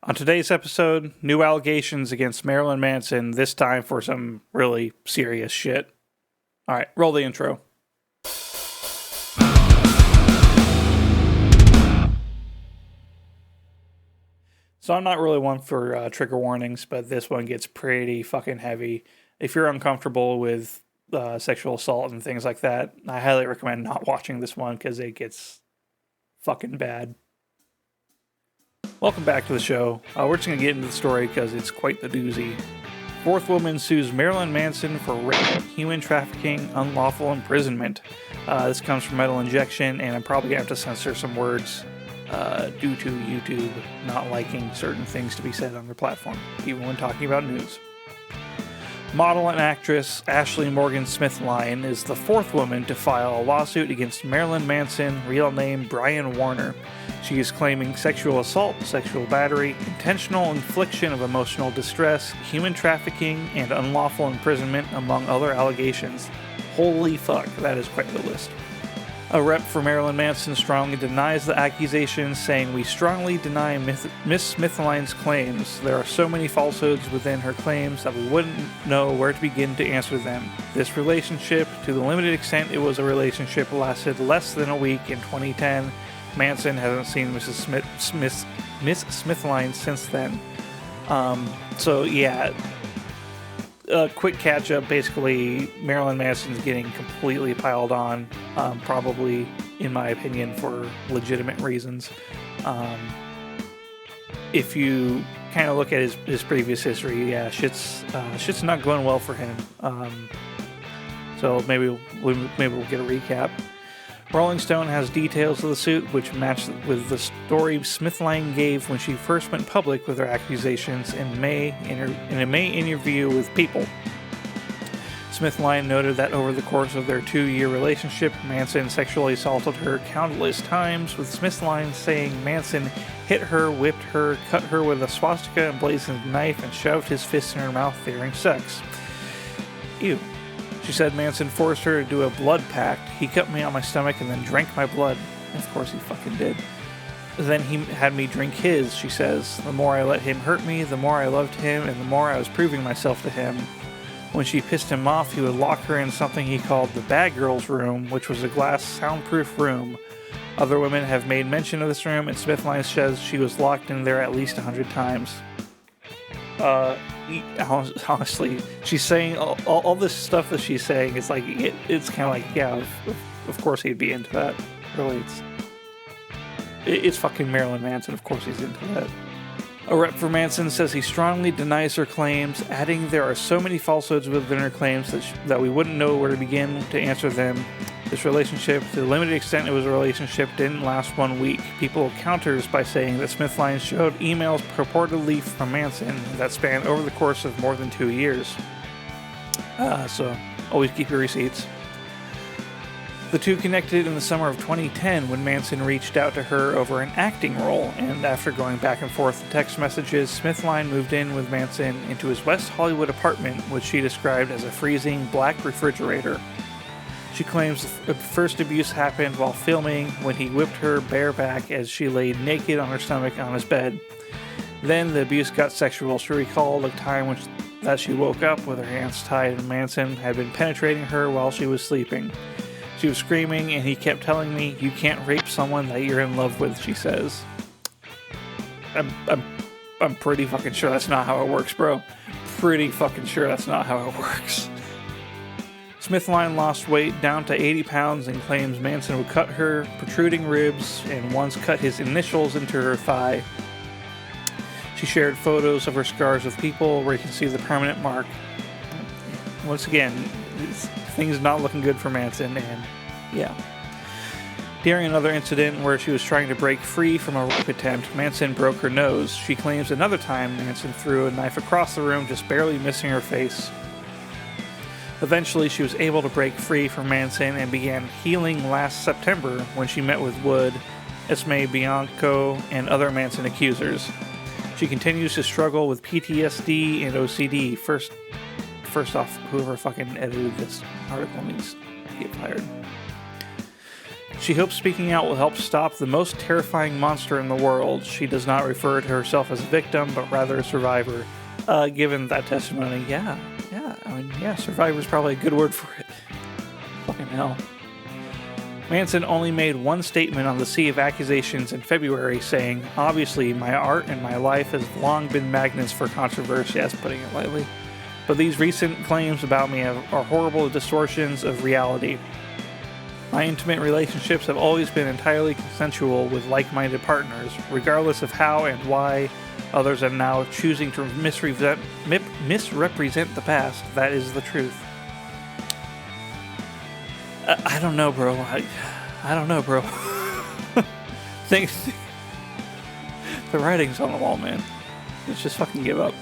On today's episode, new allegations against Marilyn Manson, this time for some really serious shit. Alright, roll the intro. So I'm not really one for trigger warnings, but this one gets pretty fucking heavy. If you're uncomfortable with sexual assault and things like that, I highly recommend not watching this one because it gets fucking bad. Welcome back to the show. We're just going to get into the story because it's quite the doozy. Fourth woman sues Marilyn Manson for rape, human trafficking, unlawful imprisonment. This comes from Metal Injection, and I'm probably going to have to censor some words due to YouTube not liking certain things to be said on their platform, even when talking about news. Model and actress Ashley Morgan Smith-Lyon is the fourth woman to file a lawsuit against Marilyn Manson, real name Brian Warner. She is claiming sexual assault, sexual battery, intentional infliction of emotional distress, human trafficking, and unlawful imprisonment, among other allegations. Holy fuck, that is quite the list. A rep for Marilyn Manson strongly denies the accusations, saying, "We strongly deny Miss Smith-Lyon's claims. There are so many falsehoods within her claims that we wouldn't know where to begin to answer them. This relationship, to the limited extent it was a relationship, lasted less than a week in 2010. Manson hasn't seen Miss Smith-Lyon since then." So yeah, a quick catch up. Basically, Marilyn Manson's getting completely piled on, probably, in my opinion, for legitimate reasons. If you kind of look at his previous history, yeah, shit's not going well for him. So maybe we'll get a recap. Rolling Stone has details of the suit which match with the story Smith-Lyon gave when she first went public with her accusations in a May interview with People. Smith-Lyon noted that over the course of their 2-year relationship, Manson sexually assaulted her countless times, with Smith-Lyon saying Manson hit her, whipped her, cut her with a swastika emblazoned knife, and shoved his fist in her mouth during sex. Ew. She said Manson forced her to do a blood pact. He cut me on my stomach and then drank my blood. Of course he fucking did. Then he had me drink his, she says. The more I let him hurt me, the more I loved him, and the more I was proving myself to him. When she pissed him off, he would lock her in something he called the bad girl's room, which was a glass soundproof room. Other women have made mention of this room, and Smith-Lyon says she was locked in there at least 100 times. Honestly, she's saying all this stuff that she's saying is like, it's kind of like, yeah, of course he'd be into that. Really, it's fucking Marilyn Manson, of course he's into that. A rep for Manson says he strongly denies her claims, adding there are so many falsehoods within her claims that we wouldn't know where to begin to answer them. This relationship, to the limited extent it was a relationship, didn't last 1 week. People counters by saying that Smith-Lyon showed emails purportedly from Manson that spanned over the course of more than 2 years. So always keep your receipts. The two connected in the summer of 2010 when Manson reached out to her over an acting role, and after going back and forth in text messages, Smith-Lyon moved in with Manson into his West Hollywood apartment, which she described as a freezing black refrigerator. She claims the first abuse happened while filming when he whipped her bareback as she lay naked on her stomach on his bed. Then the abuse got sexual. She recalled a time that she woke up with her hands tied and Manson had been penetrating her while she was sleeping. She was screaming and he kept telling me, "You can't rape someone that you're in love with," she says. I'm pretty fucking sure that's not how it works, bro. Pretty fucking sure that's not how it works. Smith-Lyon lost weight down to 80 pounds and claims Manson would cut her protruding ribs and once cut his initials into her thigh. She shared photos of her scars with People where you can see the permanent mark. Once again, things not looking good for Manson, and yeah. During another incident where she was trying to break free from a rape attempt, Manson broke her nose. She claims another time Manson threw a knife across the room, just barely missing her face. Eventually, she was able to break free from Manson and began healing last September when she met with Wood, Esme Bianco, and other Manson accusers. She continues to struggle with PTSD and OCD. First off, whoever fucking edited this article needs to get fired. She hopes speaking out will help stop the most terrifying monster in the world. She does not refer to herself as a victim, but rather a survivor. Given that testimony, yeah, survivor is probably a good word for it. Fucking hell. Manson only made one statement on the sea of accusations in February, saying, "Obviously, my art and my life has long been magnets for controversy," as putting it lightly. "But these recent claims about me are horrible distortions of reality. My intimate relationships have always been entirely consensual with like-minded partners, regardless of how and why others are now choosing to misrepresent the past. That is the truth." I don't know, bro. I don't know, bro. Things. The writing's on the wall, man. Let's just fucking give up.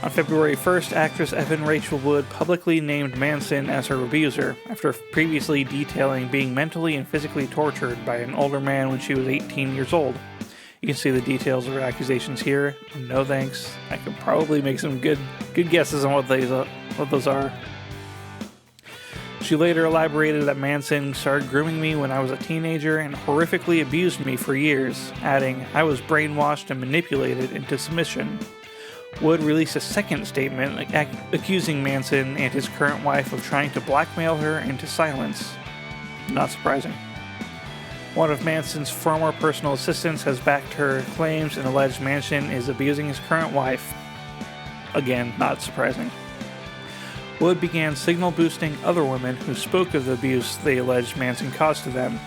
On February 1st, actress Evan Rachel Wood publicly named Manson as her abuser, after previously detailing being mentally and physically tortured by an older man when she was 18 years old. You can see the details of her accusations here. No thanks. I could probably make some good guesses on what those are. She later elaborated that Manson started grooming me when I was a teenager and horrifically abused me for years, adding, "I was brainwashed and manipulated into submission." Wood released a second statement accusing Manson and his current wife of trying to blackmail her into silence. Not surprising. One of Manson's former personal assistants has backed her claims and alleged Manson is abusing his current wife. Again, not surprising. Wood began signal boosting other women who spoke of the abuse they alleged Manson caused to them.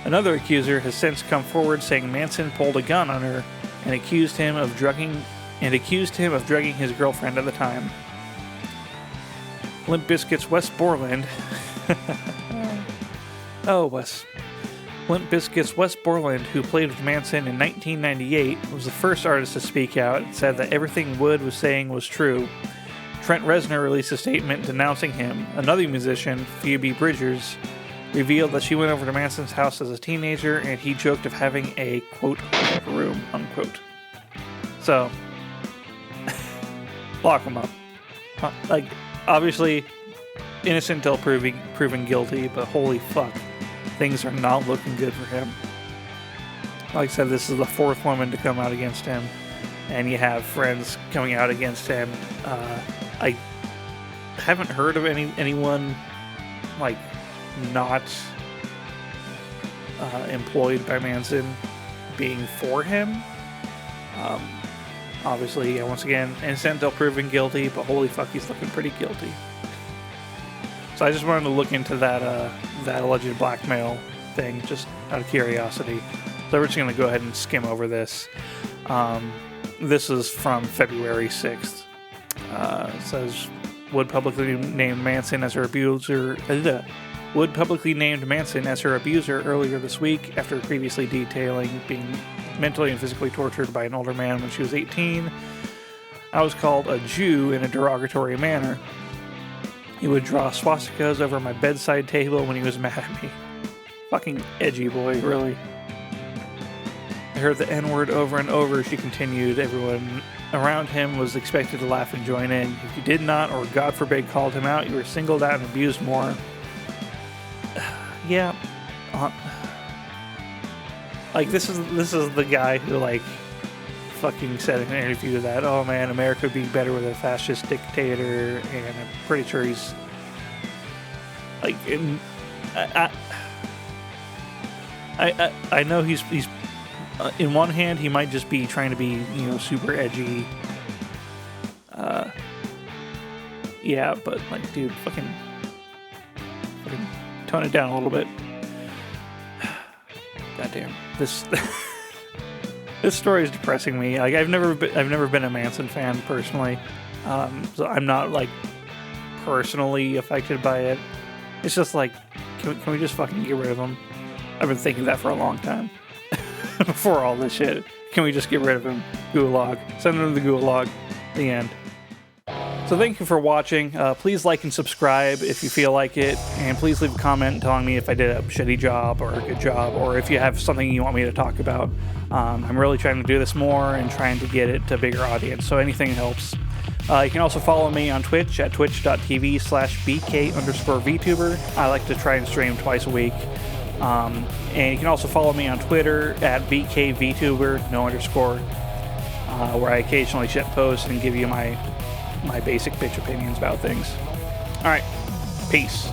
Another accuser has since come forward saying Manson pulled a gun on her and accused him of drugging his girlfriend at the time. Limp Bizkit's Wes Borland. Limp Bizkit's Wes Borland, who played with Manson in 1998, was the first artist to speak out and said that everything Wood was saying was true. Trent Reznor released a statement denouncing him. Another musician, Phoebe Bridgers, revealed that she went over to Manson's house as a teenager and he joked of having a, quote, room, unquote. So, lock him up. Obviously, innocent until proven guilty, but holy fuck, things are not looking good for him. Like I said, this is the fourth woman to come out against him, and you have friends coming out against him. I haven't heard of anyone not employed by Manson being for him. Obviously, once again, innocent until proven guilty, but holy fuck, he's looking pretty guilty. So I just wanted to look into that alleged blackmail thing, just out of curiosity. So we're just going to go ahead and skim over this. This is from February 6th. It says, Wood publicly named Manson as her abuser. Wood publicly named Manson as her abuser earlier this week after previously detailing being mentally and physically tortured by an older man when she was 18. "I was called a Jew in a derogatory manner. He would draw swastikas over my bedside table when he was mad at me." Fucking edgy boy, really. "I heard the N-word over and over," she continued. "Everyone around him was expected to laugh and join in. If you did not, or God forbid called him out, you were singled out and abused more." Yeah. This is the guy who, fucking said in an interview that, "Oh man, America would be better with a fascist dictator," and I'm pretty sure he's, I know he's in one hand, he might just be trying to be, super edgy. Yeah, but, dude, fucking tone it down a little bit. Goddamn. This story is depressing me. I've never been a Manson fan personally. So I'm not, personally affected by it. It's just can we just fucking get rid of him? I've been thinking that for a long time. Before all this shit. Can we just get rid of him? Gulag. Send him to the Gulag. The end. So thank you for watching. Please like and subscribe if you feel like it. And please leave a comment telling me if I did a shitty job or a good job, or if you have something you want me to talk about. I'm really trying to do this more and trying to get it to a bigger audience, so anything helps. You can also follow me on Twitch at twitch.tv/BK_Vtuber. I like to try and stream twice a week. And you can also follow me on Twitter at VKVTuber, no underscore, where I occasionally shit post and give you my basic bitch opinions about things. All right, peace.